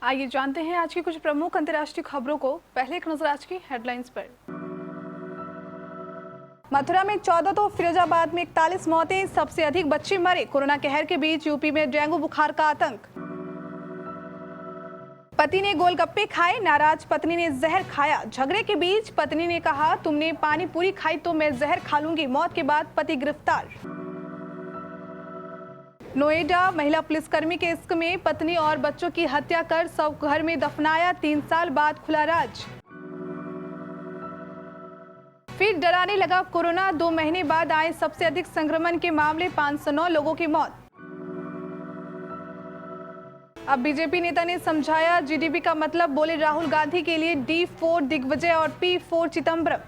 आइए जानते हैं आज की कुछ प्रमुख अंतर्राष्ट्रीय खबरों को। पहले एक नजर आज की हेडलाइंस पर। मथुरा में 14 तो फिरोजाबाद में 41 मौतें, सबसे अधिक बच्चे मरे। कोरोना कहर के बीच यूपी में डेंगू बुखार का आतंक। पति ने गोलगप्पे खाए, नाराज पत्नी ने जहर खाया। झगड़े के बीच पत्नी ने कहा, तुमने पानी पूरी खाई तो मैं जहर खा लूंगी। मौत के बाद पति गिरफ्तार। नोएडा महिला पुलिसकर्मी के इश्क में पत्नी और बच्चों की हत्या कर शव घर में दफनाया। 3 साल बाद खुला राज। फिर डराने लगा कोरोना, 2 महीने बाद आए सबसे अधिक संक्रमण के मामले, 509 लोगों की मौत। अब बीजेपी नेता ने समझाया जीडीपी का मतलब, बोले राहुल गांधी के लिए D4 दिग्विजय और P4 चिदंबरम।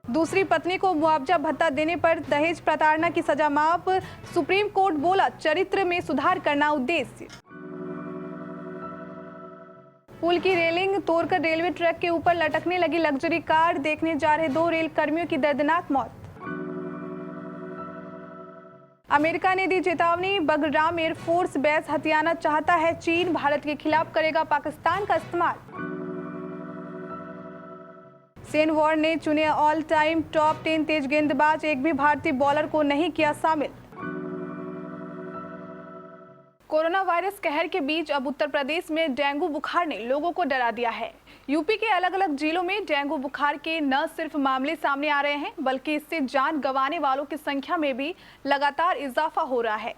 दूसरी पत्नी को मुआवजा भत्ता देने पर दहेज प्रताड़ना की सजा माफ, सुप्रीम कोर्ट बोला चरित्र में सुधार करना उद्देश्य। पुल की रेलिंग तोड़कर रेलवे ट्रैक के ऊपर लटकने लगी लग्जरी कार, देखने जा रहे 2 रेल कर्मियों की दर्दनाक मौत। अमेरिका ने दी चेतावनी, बगराम एयरफोर्स बेस हथियाना चाहता है चीन, भारत के खिलाफ करेगा पाकिस्तान का इस्तेमाल। शेन वॉर्न ने चुने ऑल टाइम टॉप 10 तेज गेंदबाज, एक भी भारतीय बॉलर को नहीं किया शामिल। कोरोना वायरस कहर के बीच अब उत्तर प्रदेश में डेंगू बुखार ने लोगों को डरा दिया है। यूपी के अलग अलग जिलों में डेंगू बुखार के न सिर्फ मामले सामने आ रहे हैं, बल्कि इससे जान गंवाने वालों की संख्या में भी लगातार इजाफा हो रहा है।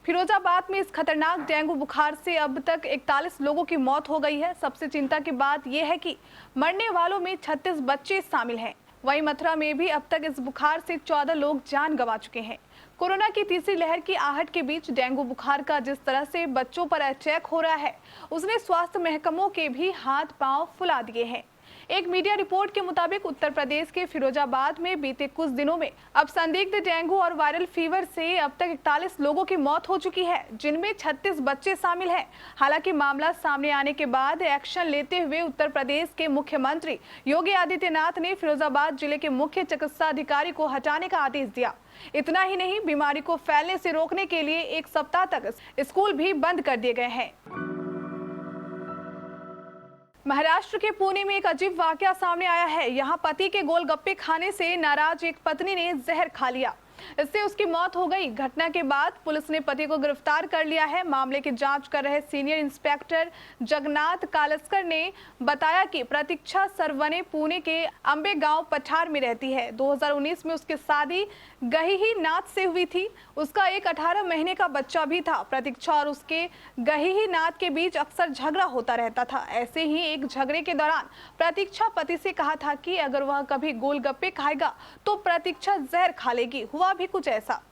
फिरोजाबाद में इस खतरनाक डेंगू बुखार से अब तक 41 लोगों की मौत हो गई है। सबसे चिंता की बात यह है कि मरने वालों में 36 बच्चे शामिल हैं। वहीं मथुरा में भी अब तक इस बुखार से 14 लोग जान गंवा चुके हैं। कोरोना की तीसरी लहर की आहट के बीच डेंगू बुखार का जिस तरह से बच्चों पर अटैक हो रहा है, उसने स्वास्थ्य महकमों के भी हाथ पांव फुला दिए हैं। एक मीडिया रिपोर्ट के मुताबिक उत्तर प्रदेश के फिरोजाबाद में बीते कुछ दिनों में अब संदिग्ध डेंगू और वायरल फीवर से अब तक 41 लोगों की मौत हो चुकी है, जिनमें 36 बच्चे शामिल हैं। हालांकि मामला सामने आने के बाद एक्शन लेते हुए उत्तर प्रदेश के मुख्यमंत्री योगी आदित्यनाथ ने फिरोजाबाद जिले के मुख्य चिकित्सा अधिकारी को हटाने का आदेश दिया। इतना ही नहीं, बीमारी को फैलने से रोकने के लिए 1 सप्ताह तक स्कूल भी बंद कर दिए गए हैं। महाराष्ट्र के पुणे में एक अजीब वाकया सामने आया है। यहाँ पति के गोलगप्पे खाने से नाराज एक पत्नी ने जहर खा लिया, इससे उसकी मौत हो गई। घटना के बाद पुलिस ने पति को गिरफ्तार कर लिया है। मामले की जांच कर रहे सीनियर इंस्पेक्टर जगन्नाथ कालस्कर ने बताया कि प्रतीक्षा सरवने पुणे के अंबे गांव पठार में रहती है। 2019 में उसकी शादी गहिही नाथ से हुई थी। उसका एक 18 महीने का बच्चा भी था। प्रतीक्षा और उसके गहिही नाथ के बीच अक्सर झगड़ा होता रहता था। ऐसे ही एक झगड़े के दौरान प्रतीक्षा पति से कहा था कि अगर वह कभी गोलगप्पे खाएगा तो प्रतीक्षा जहर खा लेगी। हुआ भी कुछ ऐसा।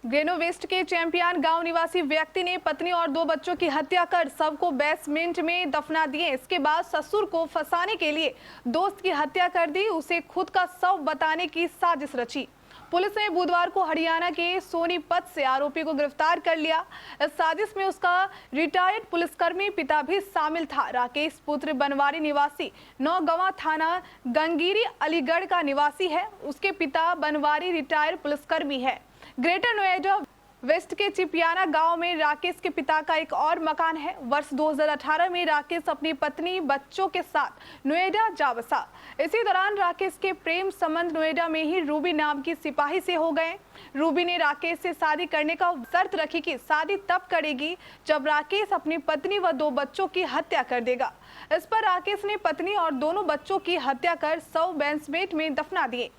ग्रेनोवेस्ट के चैंपियन गांव निवासी व्यक्ति ने पत्नी और 2 बच्चों की हत्या कर शव को बेसमेंट में दफना दिए। इसके बाद ससुर को फंसाने के लिए दोस्त की हत्या कर दी, उसे खुद का शव बताने की साजिश रची। पुलिस ने बुधवार को हरियाणा के सोनीपत से आरोपी को गिरफ्तार कर लिया। इस साजिश में उसका रिटायर्ड पुलिसकर्मी पिता भी शामिल था। राकेश पुत्र बनवारी निवासी नौगवा थाना गंगीरी अलीगढ़ का निवासी है। उसके पिता बनवारी रिटायर्ड पुलिसकर्मी है। ग्रेटर नोएडा वेस्ट के चिपियाना गांव में राकेश के पिता का एक और मकान है। वर्ष 2018 में राकेश अपनी पत्नी बच्चों के साथ नोएडा जा बसा। इसी दौरान राकेश के प्रेम संबंध नोएडा में ही रूबी नाम की सिपाही से हो गए। रूबी ने राकेश से शादी करने का शर्त रखी कि शादी तब करेगी जब राकेश अपनी पत्नी व 2 बच्चों की हत्या कर देगा। इस पर राकेश ने पत्नी और दोनों बच्चों की हत्या कर शव बेसमेंट में दफना दिए।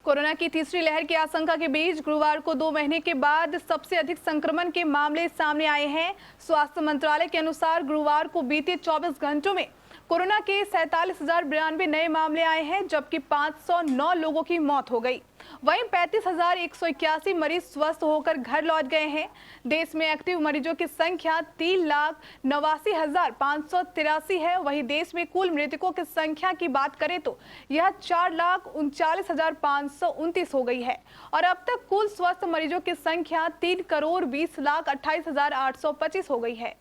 कोरोना की तीसरी लहर की आशंका के बीच गुरुवार को 2 महीने के बाद सबसे अधिक संक्रमण के मामले सामने आए हैं। स्वास्थ्य मंत्रालय के अनुसार गुरुवार को बीते 24 घंटों में कोरोना के 47,092 नए मामले आए हैं, जबकि 509 लोगों की मौत हो गई। वहीं 35,181 मरीज स्वस्थ होकर घर लौट गए हैं। देश में एक्टिव मरीजों की संख्या 3,89,583 है। वहीं देश में कुल मृतकों की संख्या की बात करें तो यह 4,39,529 हो गई है और अब तक कुल स्वस्थ मरीजों की संख्या 3,20,28,825 हो गई है।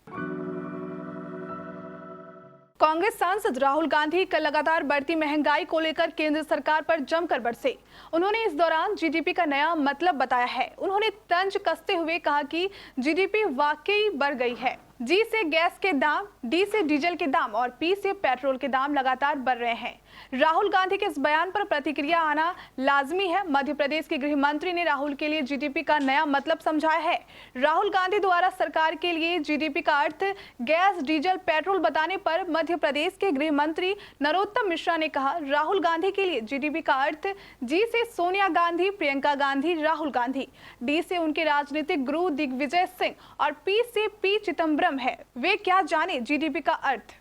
कांग्रेस सांसद राहुल गांधी कल लगातार बढ़ती महंगाई को लेकर केंद्र सरकार पर जमकर बरसे। उन्होंने इस दौरान जीडीपी का नया मतलब बताया है। उन्होंने तंज कसते हुए कहा कि जीडीपी वाकई बढ़ गई है। जी से गैस के दाम, डी से डीजल के दाम और पी से पेट्रोल के दाम लगातार बढ़ रहे हैं। राहुल गांधी के इस बयान पर प्रतिक्रिया आना लाजमी है। मध्य प्रदेश के गृह मंत्री ने राहुल के लिए जीडीपी का नया मतलब समझाया है। राहुल गांधी द्वारा सरकार के लिए जीडीपी का अर्थ गैस, डीजल, पेट्रोल बताने पर मध्य प्रदेश के गृह मंत्री नरोत्तम मिश्रा ने कहा, राहुल गांधी के लिए जीडीपी का अर्थ जी से सोनिया गांधी, प्रियंका गांधी, राहुल गांधी, डी से उनके राजनीतिक गुरु दिग्विजय सिंह और पी से पी चिदम्बरम है। वे क्या जाने जीडीपी का अर्थ।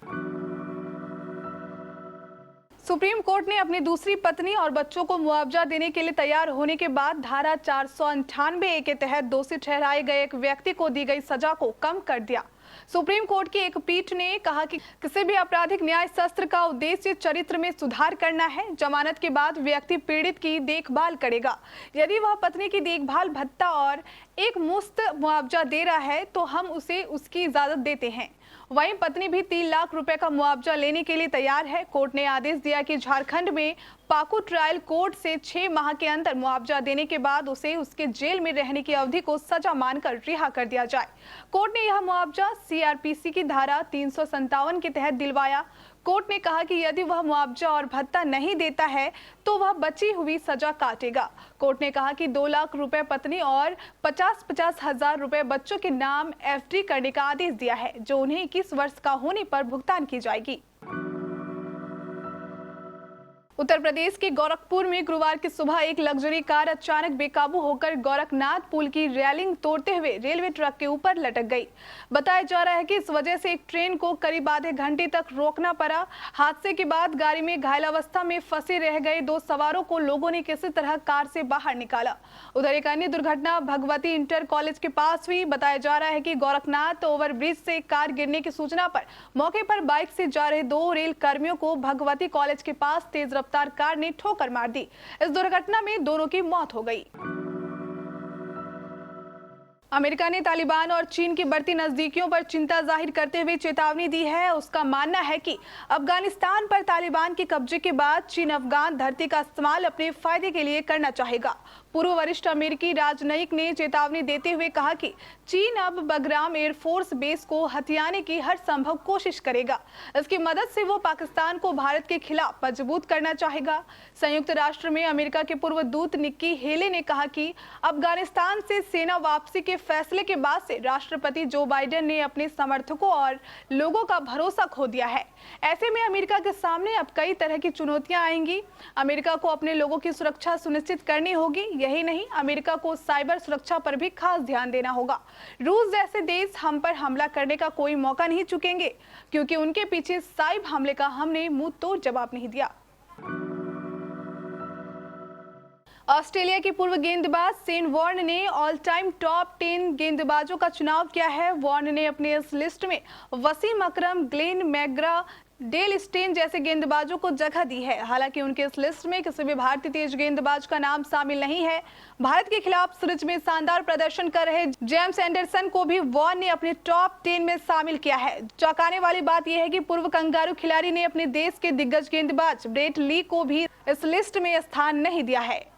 सुप्रीम कोर्ट ने अपनी दूसरी पत्नी और बच्चों को मुआवजा देने के लिए तैयार होने के बाद धारा 498 के तहत दोषी ठहराए गए एक व्यक्ति को दी गई सजा को कम कर दिया। सुप्रीम कोर्ट की एक पीठ ने कहा कि किसी भी आपराधिक न्याय शास्त्र का उद्देश्य चरित्र में सुधार करना है। जमानत के बाद व्यक्ति पीड़ित की देखभाल करेगा। यदि वह पत्नी की देखभाल भत्ता और एक मुफ्त मुआवजा दे रहा है तो हम उसे उसकी इजाजत देते हैं। वहीं पत्नी भी 3 लाख रुपए का मुआवजा लेने के लिए तैयार है। कोर्ट ने आदेश दिया कि झारखंड में पाकू ट्रायल कोर्ट से 6 माह के अंदर मुआवजा देने के बाद उसे उसके जेल में रहने की अवधि को सजा मानकर रिहा कर दिया जाए। कोर्ट ने यह मुआवजा सीआरपीसी की धारा 357 के तहत दिलवाया। कोर्ट ने कहा कि यदि वह मुआवजा और भत्ता नहीं देता है तो वह बची हुई सजा काटेगा। कोर्ट ने कहा कि 2 लाख रुपए पत्नी और 50-50 हजार रुपए बच्चों के नाम एफडी करने का आदेश दिया है, जो उन्हें 21 वर्ष का होने पर भुगतान की जाएगी। उत्तर प्रदेश के गोरखपुर में गुरुवार की सुबह एक लग्जरी कार अचानक बेकाबू होकर गोरखनाथ पुल की रेलिंग तोड़ते हुए रेलवे ट्रैक के ऊपर लटक गई। बताया जा रहा है कि इस वजह से एक ट्रेन को करीब आधे घंटे तक रोकना पड़ा। हादसे के बाद गाड़ी में घायलावस्था में फंसे रह गए 2 सवारों को लोगों ने किसी तरह कार से बाहर निकाला। उधर एक अन्य दुर्घटना भगवती इंटर कॉलेज के पास हुई। बताया जा रहा है कि गोरखनाथ ओवरब्रिज से कार गिरने की सूचना पर मौके पर बाइक से जा रहे 2 रेल कर्मियों को भगवती कॉलेज के पास तेज रफ्तार कार ने ठोकर मार दी। इस दुर्घटना में दोनों की मौत हो गई। अमेरिका ने तालिबान और चीन की बढ़ती नजदीकियों पर चिंता जाहिर करते हुए चेतावनी दी है। उसका मानना है कि अफगानिस्तान पर तालिबान के कब्जे के बाद चीन अफगान धरती का इस्तेमाल अपने फायदे के लिए करना चाहेगा। पूर्व वरिष्ठ अमेरिकी राजनयिक ने चेतावनी देते हुए कहा कि चीन अब बगराम एयरफोर्स बेस को हथियाने की हर संभव कोशिश करेगा। इसकी मदद से वो पाकिस्तान को भारत के खिलाफ मजबूत करना चाहेगा। संयुक्त राष्ट्र में अमेरिका के पूर्व दूत निक्की हेले ने कहा कि अफगानिस्तान से सेना वापसी के फैसले के बाद से राष्ट्रपति जो बाइडेन ने अपने समर्थकों और लोगों का भरोसा खो दिया है। ऐसे में अमेरिका के सामने अब कई तरह की चुनौतियां आएंगी। अमेरिका को अपने लोगों की सुरक्षा सुनिश्चित करनी होगी। यही नहीं, अमेरिका को साइबर सुरक्षा पर भी खास ध्यान देना होगा। रूस जैसे देश हम पर हमला करने का कोई मौका नहीं चुकेंगे, क्योंकि उनके पीछे साइबर हमले का हमने मुंह तोड़ जवाब नहीं दिया। ऑस्ट्रेलिया के पूर्व गेंदबाज शेन वॉर्न ने ऑल टाइम टॉप 10 गेंदबाजों का चुनाव किया है। वॉर्न ने अपने इस लिस्ट में वसीम अकरम, ग्लेन मैकग्रा, डेल स्टेन जैसे गेंदबाजों को जगह दी है। हालांकि उनके इस लिस्ट में किसी भी भारतीय तेज गेंदबाज का नाम शामिल नहीं है। भारत के खिलाफ सीरीज में शानदार प्रदर्शन कर रहे जेम्स एंडरसन को भी वॉर्न ने अपने टॉप 10 में शामिल किया है। चौंकाने वाली बात यह है कि पूर्व कंगारू खिलाड़ी ने अपने देश के दिग्गज गेंदबाज ब्रेट ली को भी इस लिस्ट में स्थान नहीं दिया है।